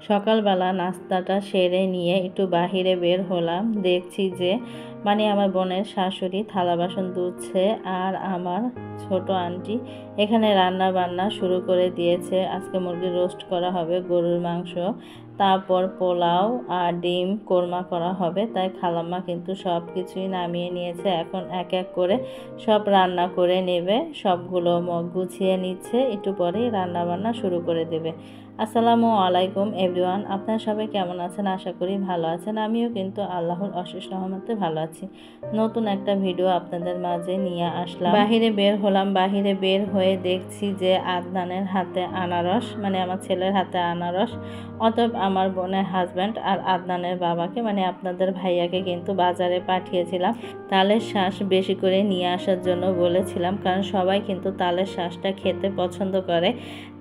সকালবেলা নাস্তাটা সেরে নিয়ে একটু বাহিরে বের হলাম। দেখছি যে আমার বোনের শাশুড়ি থালা বাসন ধুচ্ছে আর আমার ছোট আন্টি এখানে রান্না বান্না শুরু করে দিয়েছে। আজকে মুরগির রোস্ট করা হবে, গরুর মাংস, তারপর পোলাও আর ডিম কোরমা করা হবে। তাই খালাম্মা কিন্তু সব কিছুই নামিয়ে নিয়েছে। এখন এক এক করে সব রান্না করে নেবে, সবগুলো গুছিয়ে নিচ্ছে, একটু পরেই রান্না বান্না শুরু করে দেবে। আসসালামু আলাইকুম এভরিওয়ান, আপনারা সবাই কেমন আছেন? আশা করি ভালো আছেন। আমিও কিন্তু আল্লাহর অশেষ রহমতে ভালো আছি। নতুন একটা ভিডিও আপনাদের মাঝে নিয়ে আসলাম। বাহিরে বের হলাম, বাহিরে বের হয়ে দেখছি যে আদনানের হাতে আনারস, আমার ছেলের হাতে আনারস। অতএব আমার বোনের হাজব্যান্ড আর আদনানের বাবাকে আপনাদের ভাইয়াকে কিন্তু বাজারে পাঠিয়েছিলাম তালের শাঁস বেশি করে নিয়ে আসার জন্য বলেছিলাম, কারণ সবাই কিন্তু তালের শাঁসটা খেতে পছন্দ করে।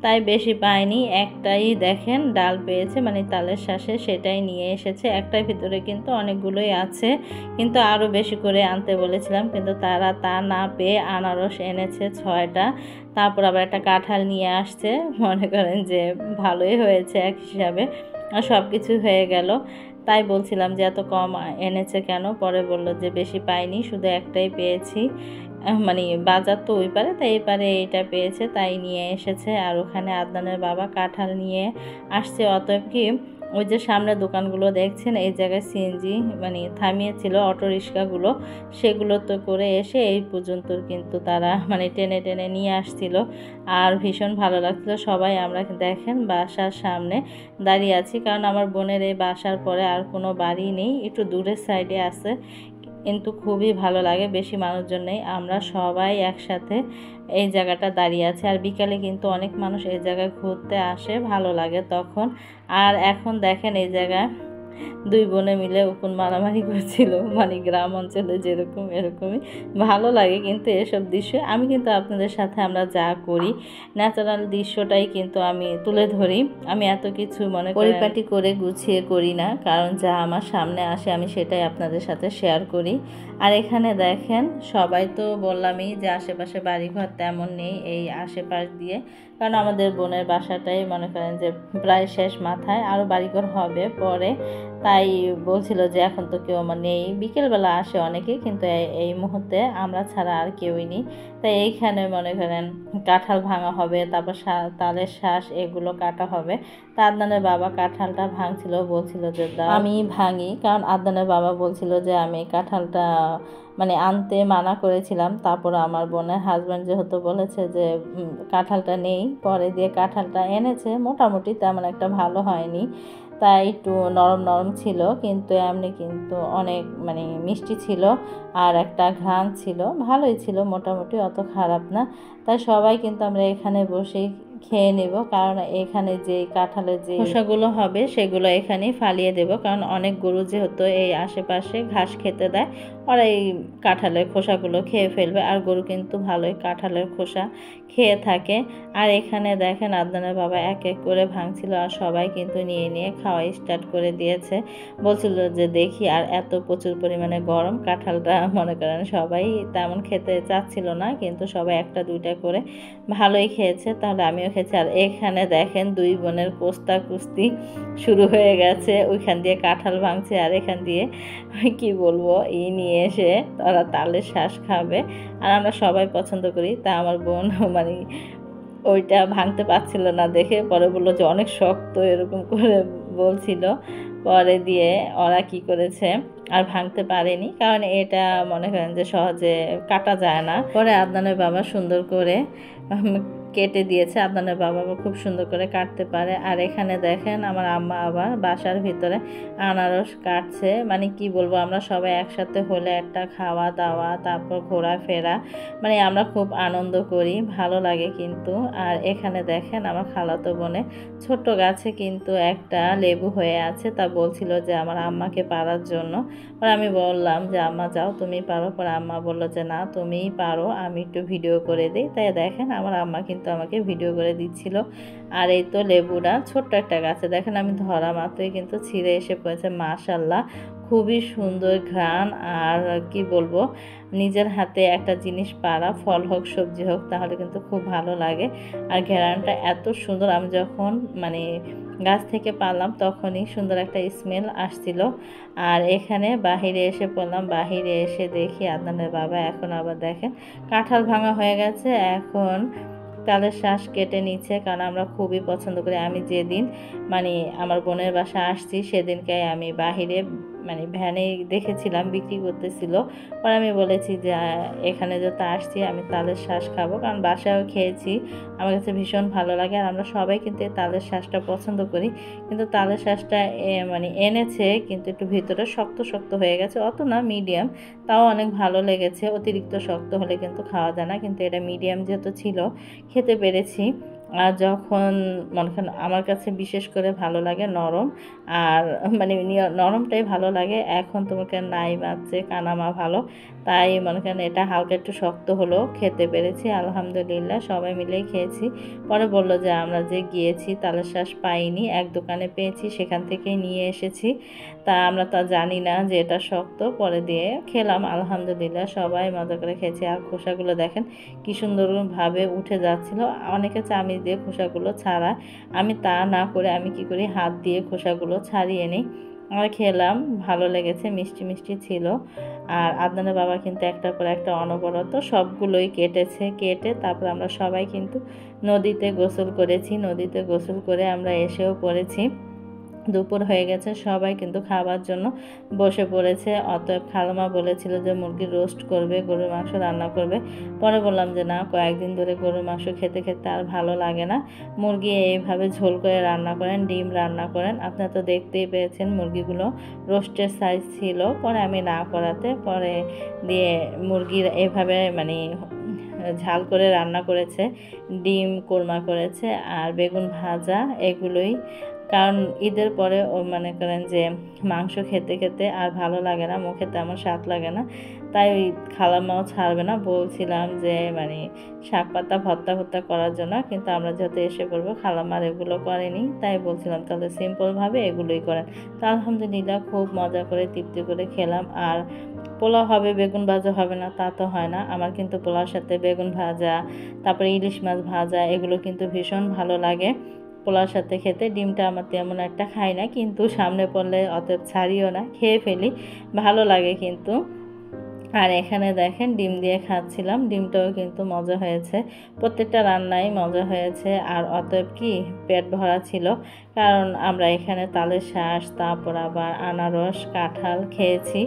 তাই বেশি পায়নি, একটাই দেখেন ডাল পেয়েছে তালের শাঁসে, সেটাই নিয়ে এসেছে। একটার ভিতরে কিন্তু অনেকগুলোই আছে, কিন্তু আরও বেশি করে আনতে বলেছিলাম, কিন্তু তারা তা না পেয়ে আনারস এনেছে 6টা। তারপর আবার একটা কাঁঠাল নিয়ে আসছে। মনে করেন যে ভালোই হয়েছে এক হিসাবে, আর সব কিছু হয়ে গেল। তাই বলছিলাম যে এত কম এনেছে কেন, পরে বলল যে বেশি পাইনি, শুধু একটাই পেয়েছি। বাজার তো ওই পারে, তাই এই পারে এইটা পেয়েছে, তাই নিয়ে এসেছে। আর ওখানে আদনানের বাবা কাঁঠাল নিয়ে আসছে। অতএব কি ওই যে সামনে দোকানগুলো দেখছেন, এই জায়গায় সিএনজি থামিয়েছিল অটো রিক্সাগুলো, সেগুলো তো করে এসে এই পর্যন্ত কিন্তু তারা টেনে টেনে নিয়ে আসছিল। আর ভীষণ ভালো লাগছিল। সবাই আমরা দেখেন বাসার সামনে দাঁড়িয়ে আছি, কারণ আমার বোনের এই বাসার পরে আর কোনো বাড়ি নেই, একটু দূরের সাইডে আছে, কিন্তু খুবই ভালো লাগে। বেশি মানুষজন নেই, আমরা সবাই একসাথে এই জায়গাটা দাঁড়িয়ে আছে। আর বিকালে কিন্তু অনেক মানুষ এই জায়গায় ঘুরতে আসে, ভালো লাগে তখন। আর এখন দেখেন এই জায়গায় দুই বোনে মিলে উকুন মারামারি করছিল, গ্রাম অঞ্চলে যেরকম এরকমই ভালো লাগে। কিন্তু এসব দৃশ্য আমি কিন্তু আপনাদের সাথে আমরা যা করি ন্যাচারাল দৃশ্যটাই কিন্তু আমি তুলে ধরি। আমি এত কিছু পরিপাটি করে গুছিয়ে করি না, কারণ যা আমার সামনে আসে আমি সেটাই আপনাদের সাথে শেয়ার করি। আর এখানে দেখেন সবাই তো বললামই যে আশেপাশে বাড়িঘর তেমন নেই এই আশেপাশ দিয়ে, কারণ আমাদের বোনের বাসাটাই মনে করেন যে প্রায় শেষ মাথায়, আরও বাড়িঘর হবে পরে। তাই বলছিল যে এখন তো কেউ নেই, বিকেলবেলা আসে অনেকে, কিন্তু এই মুহূর্তে আমরা ছাড়া আর কেউই নেই। তাই এইখানে মনে করেন কাঁঠাল ভাঙা হবে, তারপর তালের শাঁস এগুলো কাটা হবে। তা আদনানের বাবা কাঁঠালটা ভাঙছিল, বলছিল যে আমি ভাঙি, কারণ আদনানের বাবা বলছিল যে আমি কাঁঠালটা আনতে মানা করেছিলাম। তারপর আমার বোনের হাজব্যান্ড যেহেতু বলেছে যে কাঁঠালটা নেই, পরে দিয়ে কাঁঠালটা এনেছে। মোটামুটি তেমন একটা ভালো হয়নি, তাই একটু নরম নরম ছিল, কিন্তু এমনি কিন্তু অনেক মিষ্টি ছিল, আর একটা ঘ্রাণ ছিল, ভালোই ছিল মোটামুটি, অত খারাপ না। তাই সবাই কিন্তু আমরা এখানে বসেই খেয়ে নেব, কারণ এখানে যে কাঁঠালের যে খোসাগুলো হবে সেগুলো এখানেই ফালিয়ে দেব, কারণ অনেক গরু যেহেতু এই আশেপাশে ঘাস খেতে দেয়, ওরা এই কাঁঠালের খোসাগুলো খেয়ে ফেলবে। আর গরু কিন্তু ভালোই কাঁঠালের খোসা খেয়ে থাকে। আর এখানে দেখেন আদনানের বাবা এক এক করে ভাঙছিল, আর সবাই কিন্তু নিয়ে নিয়ে খাওয়া স্টার্ট করে দিয়েছে। বলছিল যে দেখি, আর এত প্রচুর পরিমাণে গরম, কাঁঠালটা মনে করেন সবাই তেমন খেতে চাচ্ছিল না, কিন্তু সবাই একটা দুইটা করে ভালোই খেয়েছে। তাহলে আমিও খেয়েছি। আর এখানে দেখেন দুই বোনের কোস্তা কুস্তি শুরু হয়ে গেছে, ওইখান দিয়ে কাঁঠাল ভাঙছে আর এখান দিয়ে কি বলবো নিয়ে এসে তারা তালের শ্বাস খাবে। আর আমরা সবাই পছন্দ করি, তা আমার বোন ওইটা ভাঙতে পারছিল না দেখে পরে বললো যে অনেক শক্ত, এরকম করে বলছিল। পরে দিয়ে ওরা কি করেছে আর ভাঙতে পারেনি, কারণ এটা মনে করেন যে সহজে কাটা যায় না। পরে আদনানের বাবা সুন্দর করে কেটে দিয়েছে। আদনানের বাবা খুব সুন্দর করে কাটতে পারে। আর এখানে দেখেন আমার আম্মা আবার বাসার ভিতরে আনারস কাটছে। কি বলবো, আমরা সবাই একসাথে হলে একটা খাওয়া দাওয়া, তারপর ঘোরাফেরা, আমরা খুব আনন্দ করি, ভালো লাগে কিন্তু। আর এখানে দেখেন আমার খালাতো বোনে ছোট্ট গাছে কিন্তু একটা লেবু হয়ে আছে, তা বলছিল যে আমার আম্মাকে পারার জন্য। পরে আমি বললাম যে আম্মা যাও, তুমি পারো। পরে আম্মা বললো যে না, তুমিই পারো, আমি একটু ভিডিও করে দিই। তাই দেখেন আমার আম্মা কিন্তু আমাকে ভিডিও করে দিচ্ছিল। আর এই তো লেবুটা ছোট্ট একটা গাছে দেখেন, আমি ধরা মাত্রই কিন্তু ছিঁড়ে এসে পড়েছে। মাশাআল্লাহ, খুবই সুন্দর ঘ্রাণ। আর কি বলবো, নিজের হাতে একটা জিনিস পাড়া, ফল হোক সবজি হোক, তাহলে কিন্তু খুব ভালো লাগে। আর ঘ্রাণটা এত সুন্দর, আমি যখন মানে গাছ থেকে পারলাম তখনই সুন্দর একটা স্মেল আসছিল। আর এখানে বাহিরে এসে পড়লাম, বাহিরে এসে দেখি আদনানের বাবা এখন আবার দেখেন কাঁঠাল ভাঙা হয়ে গেছে, এখন তালের শ্বাস কেটে নিচ্ছে। কারণ আমরা খুবই পছন্দ করি। আমি যেদিন মানে আমার বোনের বাসা আসছি সেদিনকে আমি বাহিরে মানে ভ্যানে দেখেছিলাম বিক্রি করতেছিল। পরে আমি বলেছি যে এখানে যত আসছি আমি তালের শ্বাস খাবো, কারণ বাসায়ও খেয়েছি, আমার কাছে ভীষণ ভালো লাগে। আর আমরা সবাই কিন্তু এই তালের শ্বাসটা পছন্দ করি। কিন্তু তালের শ্বাসটা মানে এনেছে কিন্তু একটু ভিতরে শক্ত শক্ত হয়ে গেছে, অত না, মিডিয়াম, তাও অনেক ভালো লেগেছে। অতিরিক্ত শক্ত হলে কিন্তু খাওয়া যায় না, কিন্তু এটা মিডিয়াম যেহেতু ছিল খেতে পেরেছি। আর যখন মনে করেন আমার কাছে বিশেষ করে ভালো লাগে নরম, আর মানে নরমটাই ভালো লাগে। এখন তোমাকে নাই বাচ্চে কানামা ভালো, তাই মনে করেন এটা হালকা একটু শক্ত হলো, খেতে পেরেছি আলহামদুলিল্লাহ, সবাই মিলেই খেয়েছি। পরে বললো যে আমরা যে গিয়েছি তালের শ্বাস পাইনি, এক দোকানে পেয়েছি, সেখান থেকেই নিয়ে এসেছি। তা আমরা তা জানি না যে এটা শক্ত, পরে দিয়ে খেলাম আলহামদুলিল্লাহ, সবাই মজা করে খেয়েছি। আর খোসাগুলো দেখেন কি সুন্দরভাবে উঠে যাচ্ছিল। অনেকে চামিচ দিয়ে খোসাগুলো ছাড়ায়, আমি তা না করে আমি কি করি, হাত দিয়ে খোসাগুলো ছাড়িয়ে নিই। আর খেলাম, ভালো লেগেছে, মিষ্টি মিষ্টি ছিল। আর আদনানের বাবা কিন্তু একটার পর একটা অনবরত সবগুলোই কেটেছে, কেটে তারপর আমরা সবাই কিন্তু নদীতে গোসল করেছি। নদীতে গোসল করে আমরা এসেও পড়েছি। দুপুর হয়ে গেছে, সবাই কিন্তু খাবার জন্য বসে পড়েছে। অতএব খালামা বলেছিল যে মুরগির রোস্ট করবে, গরুর মাংস রান্না করবে। পরে বললাম যে না, কয়েকদিন ধরে গরুর মাংস খেতে খেতে আর ভালো লাগে না, মুরগি এইভাবে ঝোল করে রান্না করেন, ডিম রান্না করেন। আপনারা তো দেখতেই পেয়েছেন মুরগিগুলো রোস্টের সাইজ ছিল। পরে আমি না করাতে পরে দিয়ে মুরগির এভাবে মানে ঝাল করে রান্না করেছে, ডিম কোরমা করেছে আর বেগুন ভাজা, এগুলোই। কারণ ঈদের পরে ও মনে করেন যে মাংস খেতে খেতে আর ভালো লাগে না, মুখে তেমন স্বাদ লাগে না, তাই ওই খালাম্মাও ছাড়বে না। বলছিলাম যে মানে শাক পাতা ভর্তা করার জন্য, কিন্তু আমরা যেহেতু এসে পড়বো, খালাম্মার এগুলো করেনি, তাই বলছিলাম তাহলে সিম্পলভাবে এগুলোই করেন। তা আলহামদুলিল্লাহ খুব মজা করে তৃপ্তি করে খেলাম। আর পোলাও হবে, বেগুন ভাজা হবে না তা তো হয় না, আমার কিন্তু পোলাওর সাথে বেগুন ভাজা, তারপরে ইলিশ মাছ ভাজা, এগুলো কিন্তু ভীষণ ভালো লাগে পোলাওর সাথে খেতে। ডিমটা আমার তেমন একটা খাই না, কিন্তু সামনে পড়লে অতএব ছাড়িও না, খেয়ে ফেলি, ভালো লাগে কিন্তু। আর এখানে দেখেন ডিম দিয়ে খাচ্ছিলাম, ডিমটাও কিন্তু মজা হয়েছে, প্রত্যেকটা রান্নাই মজা হয়েছে। আর অতএব কি পেট ভরা ছিল, কারণ আমরা এখানে তালের শ্বাস, তারপর আবার আনারস, কাঁঠাল খেয়েছি,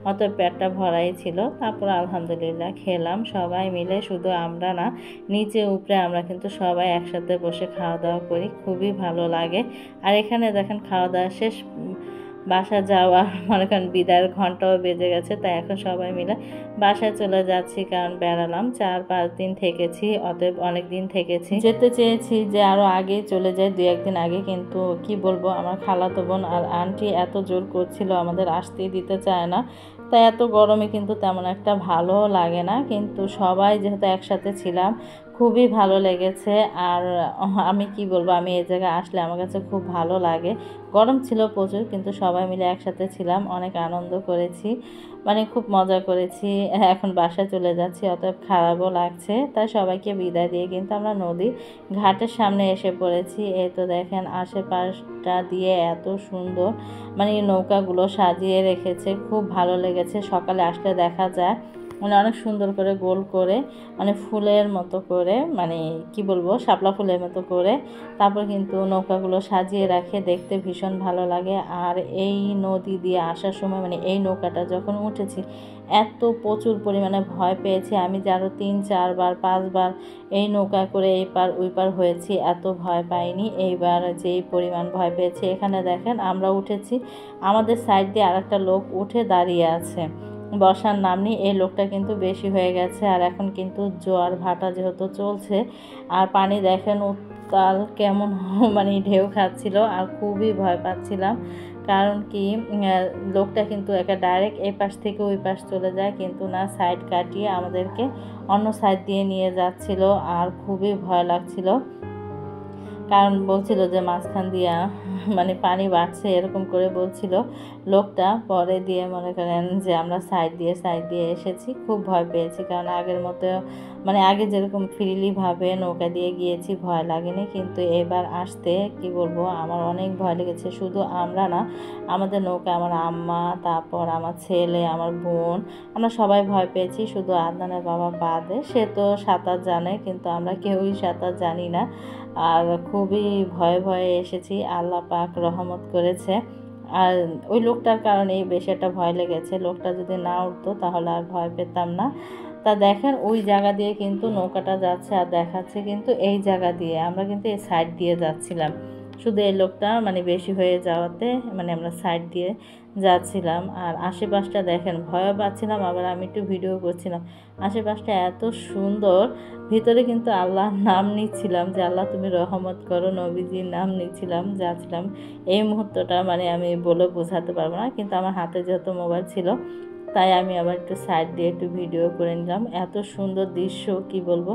অতএব পেটটা ভরাই ছিল। তারপর আলহামদুলিল্লাহ খেলাম সবাই মিলে, শুধু আমরা না, নিচে উপরে আমরা কিন্তু সবাই একসাথে বসে খাওয়া দাওয়া করি, খুবই ভালো লাগে। আর এখানে দেখেন খাওয়া দাওয়া শেষ, বাসা যাওয়া মনে করেন বিদায়ের ঘন্টাও বেজে গেছে, তাই এখন সবাই মিলে বাসায় চলে যাচ্ছি। কারণ বেড়ালাম 4-5 দিন থেকেছি, অতএব অনেক দিন থেকেছি, যেতে চেয়েছি যে আরও আগে চলে যাই, 2-1 দিন আগে, কিন্তু কি বলবো, আমার খালাতো বোন আর আন্টি এত জোর করছিল, আমাদের আসতেই দিতে চায় না। তাই এত গরমে কিন্তু তেমন একটা ভালো লাগে না, কিন্তু সবাই যেহেতু একসাথে ছিলাম খুবই ভালো লেগেছে। আর আমি কি বলবো, আমি এই জায়গায় আসলে আমার কাছে খুব ভালো লাগে। গরম ছিল প্রচুর, কিন্তু সবাই মিলে একসাথে ছিলাম, অনেক আনন্দ করেছি, মানে খুব মজা করেছি। এখন বাসায় চলে যাচ্ছি, অতএব খারাপও লাগছে, তাই সবাইকে বিদায় দিয়ে কিন্তু আমরা নদীর ঘাটের সামনে এসে পড়েছি। এই তো দেখেন আশেপাশটা দিয়ে এত সুন্দর মানে নৌকাগুলো সাজিয়ে রেখেছে, খুব ভালো লেগেছে। সকালে আসলে দেখা যায় মানে অনেক সুন্দর করে গোল করে, মানে ফুলের মতো করে, মানে কি বলবো, শাপলা ফুলের মতো করে তারপর কিন্তু নৌকাগুলো সাজিয়ে রাখে, দেখতে ভীষণ ভালো লাগে। আর এই নদী দিয়ে আসার সময় মানে এই নৌকাটা যখন উঠেছি, এত প্রচুর পরিমাণে ভয় পেয়েছি আমি, যে আরও 3-4 বার 5 বার এই নৌকা করে এই পার ওই পার হয়েছি, এত ভয় পাইনি। এইবার যেই পরিমাণ ভয় পেয়েছি, এখানে দেখেন আমরা উঠেছি, আমাদের সাইড দিয়ে আরেকটা লোক উঠে দাঁড়িয়ে আছে, বসার নাম নেই। এই লোকটা কিন্তু বেশি হয়ে গেছে। আর এখন কিন্তু জোয়ার ভাটা যেহেতু চলছে, আর পানি দেখেন উত্তাল কেমন মানে ঢেউ খাচ্ছিল, আর খুবই ভয় পাচ্ছিলাম। কারণ কি লোকটা কিন্তু একা ডাইরেক্ট এই পাশ থেকে ওই পাশ চলে যায়, কিন্তু না, সাইড কাটিয়ে আমাদেরকে অন্য সাইড দিয়ে নিয়ে যাচ্ছিল, আর খুবই ভয় লাগছিল। কারণ বলছিল যে মাঝখান দিয়া মানে পানি বাড়ছে এরকম করে বলছিল লোকটা। পরে দিয়ে মনে করেন যে আমরা সাইড দিয়ে এসেছি। খুব ভয় পেয়েছি, কারণ আগের মতো মানে আগে যেরকম ফ্রিলিভাবে নৌকা দিয়ে গিয়েছি ভয় লাগেনি, কিন্তু এবার আসতে কি বলবো আমার অনেক ভয় লেগেছে। শুধু আমরা না, আমাদের নৌকা আমার আম্মা, তারপর আমার ছেলে, আমার বোন, আমরা সবাই ভয় পেয়েছি, শুধু আদনানের বাবা বাদে। সে তো সাঁতার জানে, কিন্তু আমরা কেউই সাঁতার জানি না। আর খুবই ভয়ে ভয়ে এসেছি। আল্লাহ পাক রহমত করেছে। আর ওই লোকটার কারণেই বেশি একটা ভয় লেগেছে। লোকটা যদি না উঠতো তাহলে আর ভয় পেতাম না। তা দেখেন ওই জায়গা দিয়ে কিন্তু নৌকাটা যাচ্ছে, আর দেখাচ্ছে কিন্তু এই জায়গা দিয়ে। আমরা কিন্তু এই সাইড দিয়ে যাচ্ছিলাম, শুধু এই লোকটা মানে বেশি হয়ে যাওয়াতে মানে আমরা সাইড দিয়ে যাচ্ছিলাম। আর আশেপাশটা দেখেন, ভয়ও পাচ্ছিলাম, আবার আমি একটু ভিডিও করছিলাম। আশেপাশটা এত সুন্দর। ভিতরে কিন্তু আল্লাহর নাম নিচ্ছিলাম যে আল্লাহ তুমি রহমত করো, নবীজির নাম নিচ্ছিলাম, যাচ্ছিলাম। এই মুহূর্তটা মানে আমি বলে বোঝাতে পারবো না, কিন্তু আমার হাতে যেহেতু মোবাইল ছিল তাই আমি আবার একটু সাইড দিয়ে একটু ভিডিও করে নিলাম। এত সুন্দর দৃশ্য কি বলবো,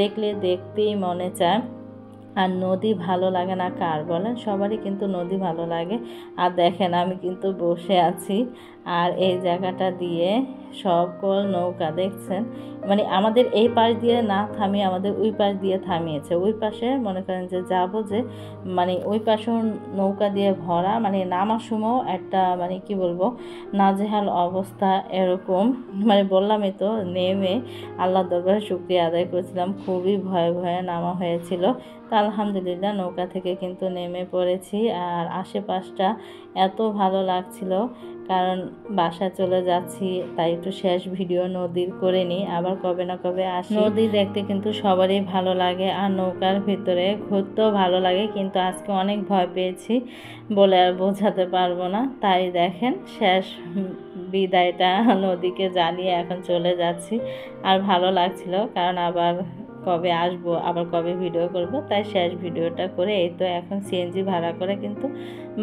দেখলে দেখতেই মনে চায়। আর নদী ভালো লাগে না কার বলেন, সবারই কিন্তু নদী ভালো লাগে। আর দেখেন আমি কিন্তু বসে আছি, আর এই জায়গাটা দিয়ে সকল নৌকা দেখছেন, মানে আমাদের এই পাশ দিয়ে না থামিয়ে আমাদের ওই পাশ দিয়ে থামিয়েছে। ওই পাশে মনে করেন যে যাবো যে মানে ওই পাশেও নৌকা দিয়ে ভরা, মানে নামার সময়ও একটা মানে কি বলবো নাজেহাল অবস্থা এরকম। মানে বললামই তো, নেমে আল্লাহর দরবারে শুকরিয়া আদায় করেছিলাম। খুবই ভয়ে ভয়ে নামা হয়েছিল। তা আলহামদুলিল্লাহ নৌকা থেকে কিন্তু নেমে পড়েছি। আর আশেপাশটা এত ভালো লাগছিল, কারণ বাসায় চলে যাচ্ছি, তাই একটু শেষ ভিডিও নদীর করে নিই, আবার কবে না কবে আসি। নদী দেখতে কিন্তু সবারই ভালো লাগে, আর নৌকার ভিতরে ঘুরতেও ভালো লাগে, কিন্তু আজকে অনেক ভয় পেয়েছি বলে আর বোঝাতে পারবো না। তাই দেখেন শেষ বিদায়টা নদীকে জানিয়ে এখন চলে যাচ্ছি। আর ভালো লাগছিল, কারণ আবার কবে আসবো, আবার কবে ভিডিও করব, তাই শেষ ভিডিওটা করে এই তো এখন সিএনজি ভাড়া করে কিন্তু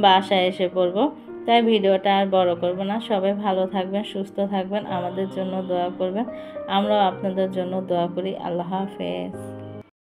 বাসায় এসে পড়বো। তাই ভিডিওটা আর বড় করব না। সবাই ভালো থাকবেন, সুস্থ থাকবেন, আমাদের জন্য দোয়া করবেন, আমরাও আপনাদের জন্য দোয়া করি। আল্লাহ হাফেজ।